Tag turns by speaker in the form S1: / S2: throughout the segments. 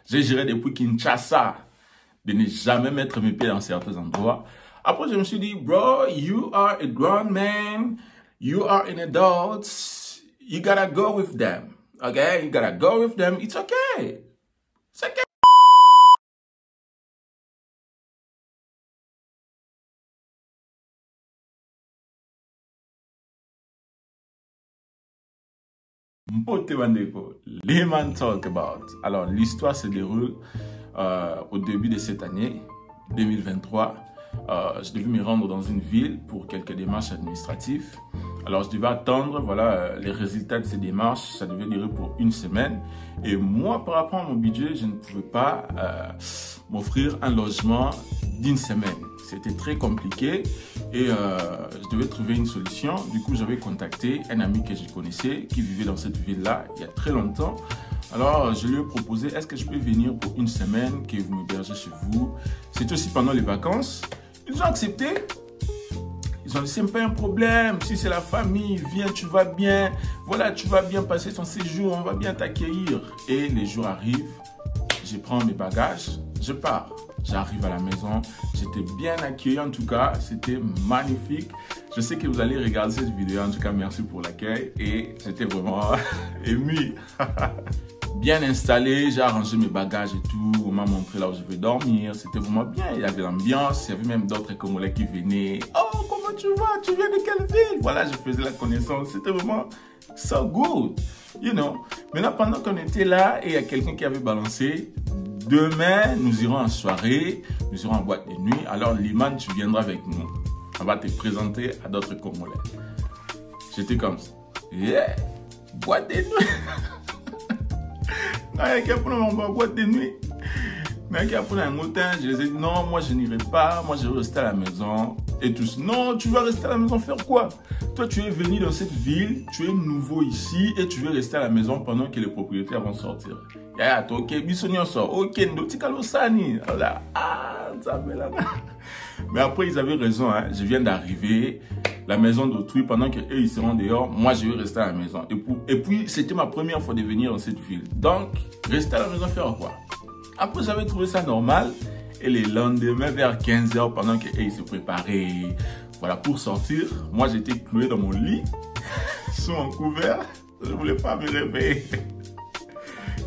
S1: J'ai géré depuis Kinshasa de ne jamais mettre mes pieds dans certains endroits. Après, je me suis dit, bro, you are a grown man. You are an adult. You gotta go with them. Okay? You gotta go with them. It's okay. It's okay. Mpote Wandeko, Lehman Talk About. Alors, l'histoire se déroule au début de cette année, 2023. Je devais me rendre dans une ville pour quelques démarches administratives. Alors, je devais attendre les résultats de ces démarches. Ça devait durer pour une semaine. Et moi, par rapport à mon budget, je ne pouvais pas m'offrir un logement d'une semaine. C'était très compliqué et je devais trouver une solution. Du coup, j'avais contacté un ami que je connaissais qui vivait dans cette ville-là il y a très longtemps. Alors, je lui ai proposé, est-ce que je peux venir pour une semaine, que vous m'hébergez chez vous? C'était aussi pendant les vacances. Ils ont accepté. Ils ont dit, c'est pas un problème. Si c'est la famille, viens, tu vas bien. Voilà, tu vas bien passer ton séjour, on va bien t'accueillir. Et les jours arrivent, je prends mes bagages, je pars. J'arrive à la maison, j'étais bien accueilli en tout cas, c'était magnifique. Je sais que vous allez regarder cette vidéo, en tout cas merci pour l'accueil et j'étais vraiment ému. Bien installé, j'ai arrangé mes bagages et tout, on m'a montré là où je vais dormir, c'était vraiment bien, il y avait l'ambiance, il y avait même d'autres Congolais qui venaient. Oh, comment tu vas? Tu viens de quelle ville? Voilà, je faisais la connaissance, c'était vraiment so good, you know. Maintenant, pendant qu'on était là, et il y a quelqu'un qui avait balancé, demain, nous irons en soirée, nous irons en boîte de nuit. Alors, Liman, tu viendras avec nous. On va te présenter à d'autres Congolais. J'étais comme ça. Yeah, boîte de nuit. Boîte de nuit. Mais qui a pris un motin, je les ai dit non, moi je n'irai pas, moi je vais rester à la maison. Et tous, non, tu vas rester à la maison faire quoi? Toi, tu es venu dans cette ville, tu es nouveau ici et tu veux rester à la maison pendant que les propriétaires vont sortir. Ya, ok, bisogno sort, ok, ndotikalo sani. Mais après, ils avaient raison, hein. Je viens d'arriver, la maison d'autrui, pendant qu'eux, ils seront dehors, moi, je vais rester à la maison. Et puis, c'était ma première fois de venir dans cette ville. Donc, rester à la maison faire quoi? Après, j'avais trouvé ça normal. Et le lendemain, vers 15 h, pendant qu'ils se préparaient pour sortir, moi, j'étais cloué dans mon lit, sous mon couvert. Je ne voulais pas me réveiller.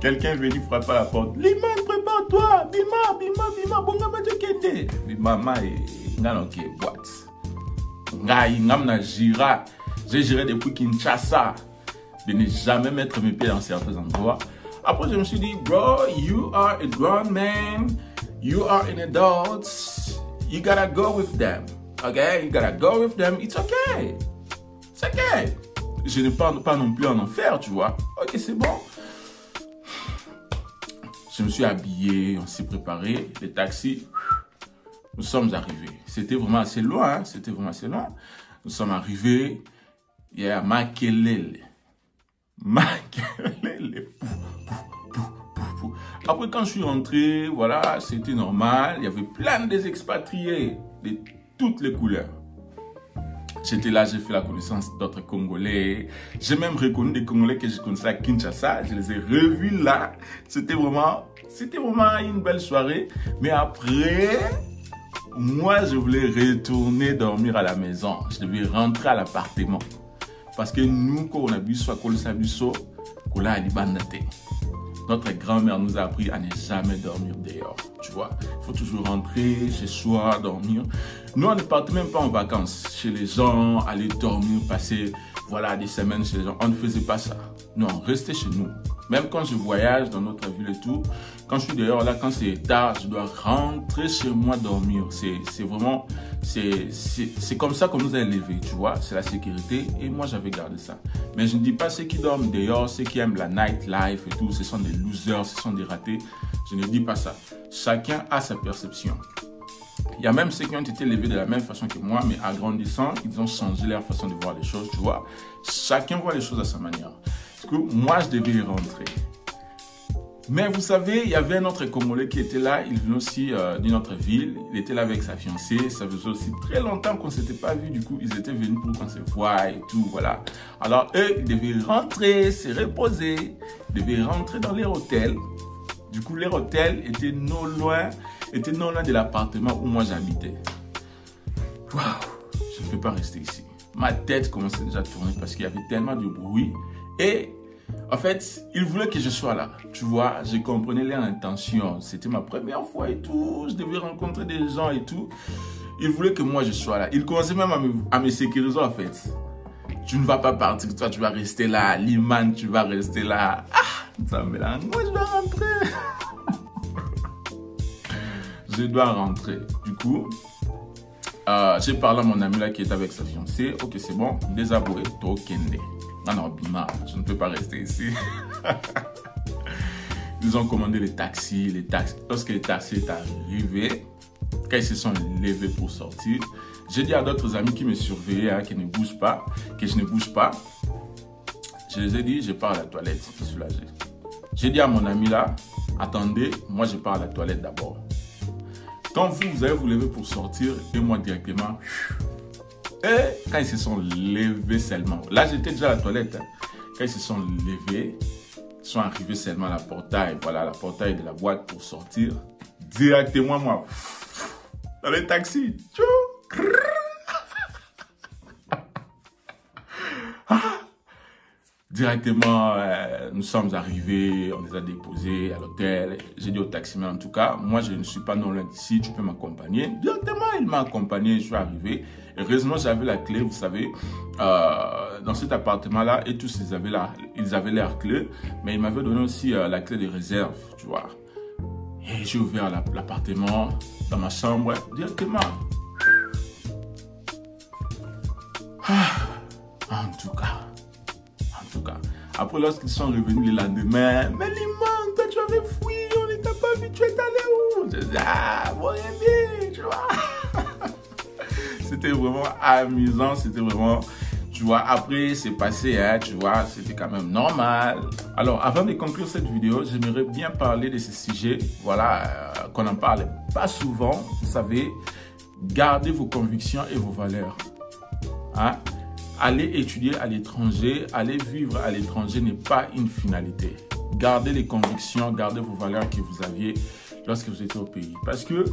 S1: Quelqu'un est venu frapper à la porte. Liman, prépare-toi. Bima, bonga majo kende. Bima, ok, what? J'ai géré depuis Kinshasa de ne jamais mettre mes pieds dans certains endroits. Après, je me suis dit, bro, you are a grown man. You are an adult. You gotta go with them. Okay? You gotta go with them. It's okay. It's okay. Je ne parle pas non plus en enfer, tu vois. Ok, c'est bon. Je me suis habillé, on s'est préparé. Les taxis, nous sommes arrivés. C'était vraiment assez loin. Hein? C'était vraiment assez loin. Nous sommes arrivés. Il y a Makelele. Après, quand je suis rentré, voilà, c'était normal. Il y avait plein des expatriés de toutes les couleurs. J'étais là, j'ai fait la connaissance d'autres Congolais. J'ai même reconnu des Congolais que je connaissais à Kinshasa. Je les ai revus là. C'était vraiment une belle soirée. Mais après, moi, je voulais retourner dormir à la maison. Je devais rentrer à l'appartement. Parce que nous, quand on a bu soit qu'on s'abuso, qu'on a libandate. Notre grand-mère nous a appris à ne jamais dormir dehors, tu vois. Il faut toujours rentrer chez soi, dormir. Nous, on ne partait même pas en vacances chez les gens, aller dormir, passer des semaines chez les gens. On ne faisait pas ça. Non, on restait chez nous. Même quand je voyage dans notre ville et tout, quand je suis dehors, là, quand c'est tard, je dois rentrer chez moi dormir. C'est vraiment, c'est comme ça qu'on nous a élevés, tu vois. C'est la sécurité et moi, j'avais gardé ça. Mais je ne dis pas ceux qui dorment dehors, ceux qui aiment la nightlife et tout, ce sont des losers, ce sont des ratés. Je ne dis pas ça. Chacun a sa perception. Il y a même ceux qui ont été élevés de la même façon que moi, mais agrandissant, ils ont changé leur façon de voir les choses, tu vois. Chacun voit les choses à sa manière. Parce que moi, je devais y rentrer. Mais vous savez, il y avait un autre Congolais qui était là. Il venait aussi d'une autre ville. Il était là avec sa fiancée. Ça faisait aussi très longtemps qu'on ne s'était pas vu. Du coup, ils étaient venus pour qu'on se voie et tout. Voilà. Alors, eux, ils devaient rentrer, se reposer. Ils devaient rentrer dans leur hôtel. Du coup, leur hôtel était non loin de l'appartement où moi j'habitais. Waouh, je ne peux pas rester ici. Ma tête commençait déjà à tourner parce qu'il y avait tellement de bruit. Et en fait, ils voulaient que je sois là. Tu vois, je comprenais leur intention. C'était ma première fois et tout. Je devais rencontrer des gens et tout. Ils voulaient que moi je sois là. Ils commençaient même à me sécuriser en fait. Tu ne vas pas partir, toi tu vas rester là. Liman, tu vas rester là. Ah, ça me mélange. Moi je dois rentrer. Je dois rentrer. Du coup, j'ai parlé à mon ami là qui est avec sa fiancée. Ok, c'est bon. Désavoué, Tokende. Non, je ne peux pas rester ici. Ils ont commandé les taxis. Lorsque les taxis sont arrivés, quand ils se sont levés pour sortir, j'ai dit à d'autres amis qui me surveillaient, hein, que je ne bouge pas. Je les ai dit, je pars à la toilette, je suis soulagé. J'ai dit à mon ami là, attendez, moi je pars à la toilette d'abord. Quand vous allez vous lever pour sortir, et moi directement, et quand ils se sont levés seulement, là j'étais déjà à la toilette, hein. Quand ils se sont levés, ils sont arrivés seulement à la portail, voilà la portail de la boîte pour sortir, directement moi, dans le taxi, directement, nous sommes arrivés, on les a déposés à l'hôtel. J'ai dit au taximan, en tout cas, moi je ne suis pas non loin d'ici, tu peux m'accompagner. Directement, il m'a accompagné, je suis arrivé. Heureusement, j'avais la clé, vous savez, dans cet appartement-là, et tous ils avaient leur clé, mais il m'avait donné aussi la clé de réserve, tu vois. Et j'ai ouvert l'appartement dans ma chambre directement. En tout cas. Après, lorsqu'ils sont revenus le lendemain, mais Liman, toi tu avais fui, on ne t'a pas vu, tu es allé où? Je dis, bon, bien, tu vois. C'était vraiment amusant, c'était vraiment, tu vois, après c'est passé, hein, tu vois, c'était quand même normal. Alors, avant de conclure cette vidéo, j'aimerais bien parler de ce sujet, voilà, qu'on n'en parle pas souvent, vous savez, gardez vos convictions et vos valeurs, hein. Aller étudier à l'étranger, aller vivre à l'étranger n'est pas une finalité. Gardez les convictions, gardez vos valeurs que vous aviez lorsque vous étiez au pays. Parce que,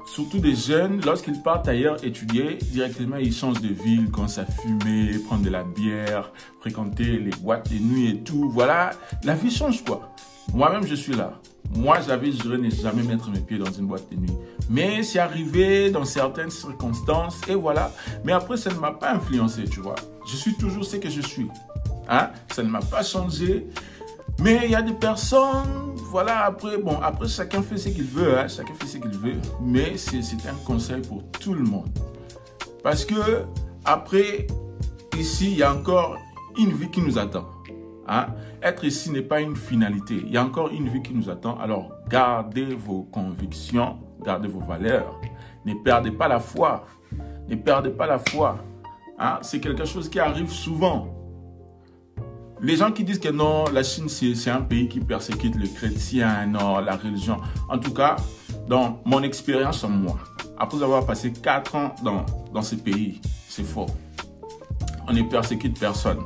S1: surtout des jeunes, lorsqu'ils partent ailleurs étudier, directement ils changent de ville, commencent à fumer, prendre de la bière, fréquenter les boîtes de nuit et tout. Voilà, la vie change quoi. Moi-même, je suis là. Moi, j'avais juré ne jamais mettre mes pieds dans une boîte de nuit. Mais c'est arrivé dans certaines circonstances et voilà. Mais après, ça ne m'a pas influencé, tu vois. Je suis toujours ce que je suis. Hein? Ça ne m'a pas changé. Mais il y a des personnes, voilà, après chacun fait ce qu'il veut, hein, chacun fait ce qu'il veut. Mais c'est un conseil pour tout le monde. Parce que après, ici, il y a encore une vie qui nous attend. Hein? Être ici n'est pas une finalité. Il y a encore une vie qui nous attend. Alors, gardez vos convictions, gardez vos valeurs. Ne perdez pas la foi. Ne perdez pas la foi. Hein? C'est quelque chose qui arrive souvent. Les gens qui disent que non, la Chine, c'est un pays qui persécute les chrétiens, non, la religion. En tout cas, dans mon expérience en moi, après avoir passé 4 ans dans ce pays, c'est faux. On ne persécute personne.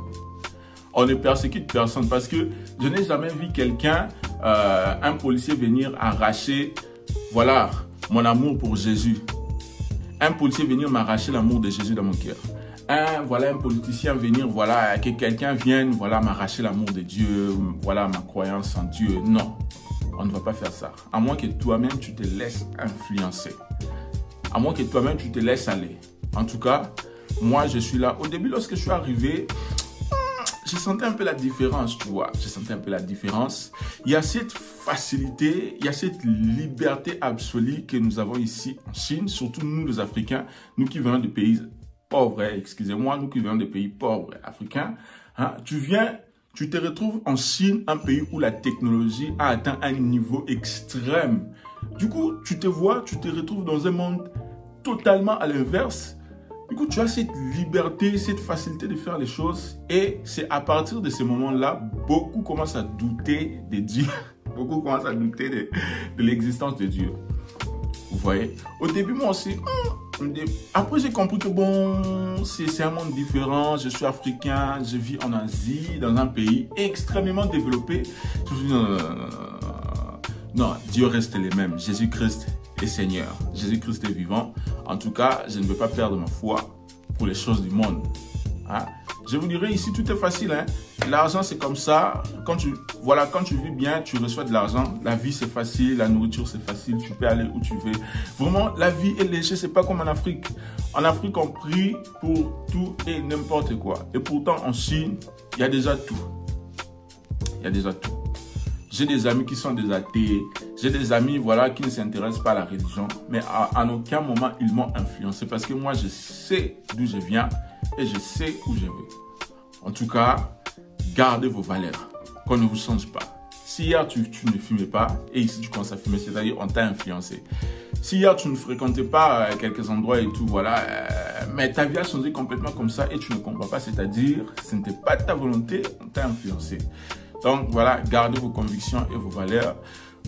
S1: On ne persécute personne parce que je n'ai jamais vu quelqu'un, un policier venir arracher, voilà, mon amour pour Jésus. Un policier venir m'arracher l'amour de Jésus dans mon cœur. Voilà, un politicien venir, voilà, que quelqu'un vienne, voilà, m'arracher l'amour de Dieu, voilà, ma croyance en Dieu. Non, on ne va pas faire ça. À moins que toi-même, tu te laisses influencer. À moins que toi-même, tu te laisses aller. En tout cas, moi, je suis là. Au début, lorsque je suis arrivé, je sentais un peu la différence, tu vois. Je sentais un peu la différence. Il y a cette facilité, il y a cette liberté absolue que nous avons ici en Chine, surtout nous, les Africains, nous qui venons de pays pauvres, excusez-moi, nous qui venons de pays pauvres africains. Hein, tu te retrouves en Chine, un pays où la technologie a atteint un niveau extrême. Du coup, tu te retrouves dans un monde totalement à l'inverse. Du coup, tu as cette liberté, cette facilité de faire les choses. Et c'est à partir de ce moment-là, beaucoup commencent à douter de Dieu. Beaucoup commencent à douter de l'existence de Dieu. Vous voyez? Au début, moi aussi, après j'ai compris que bon, c'est un monde différent. Je suis africain, je vis en Asie, dans un pays extrêmement développé. Je me suis dit, non, Dieu reste le même. Jésus-Christ est Seigneur. Jésus-Christ est vivant. En tout cas, je ne veux pas perdre ma foi pour les choses du monde. Hein? Je vous dirais ici, tout est facile. Hein? L'argent, c'est comme ça. Quand tu vis bien, tu reçois de l'argent. La vie, c'est facile. La nourriture, c'est facile. Tu peux aller où tu veux. Vraiment, la vie est légère. C'est pas comme en Afrique. En Afrique, on prie pour tout et n'importe quoi. Et pourtant, en Chine, il y a déjà tout. Il y a déjà tout. J'ai des amis qui sont des athées. J'ai des amis, qui ne s'intéressent pas à la religion. Mais à aucun moment, ils m'ont influencé. Parce que moi, je sais d'où je viens et je sais où je vais. En tout cas, gardez vos valeurs. Qu'on ne vous change pas. Si hier, tu ne fumais pas et ici, tu commences à fumer, c'est-à-dire on t'a influencé. Si hier, tu ne fréquentais pas quelques endroits et tout, mais ta vie a changé complètement comme ça et tu ne comprends pas, c'est-à-dire ce n'était pas ta volonté, on t'a influencé. Donc voilà, gardez vos convictions et vos valeurs,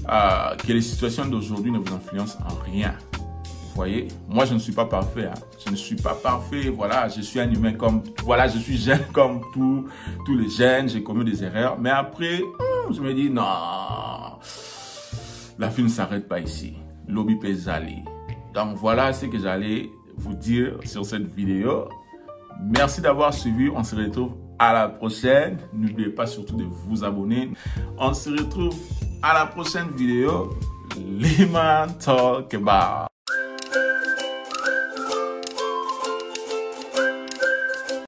S1: que les situations d'aujourd'hui ne vous influencent en rien. Vous voyez, moi je ne suis pas parfait, je ne suis pas parfait, je suis un humain je suis jeune comme tous les jeunes, j'ai commis des erreurs, mais après, je me dis non, la vie ne s'arrête pas ici, l'obi peut aller. Donc voilà ce que j'allais vous dire sur cette vidéo. Merci d'avoir suivi, on se retrouve à la prochaine. N'oubliez pas surtout de vous abonner. On se retrouve à la prochaine vidéo. Lyman Talk About.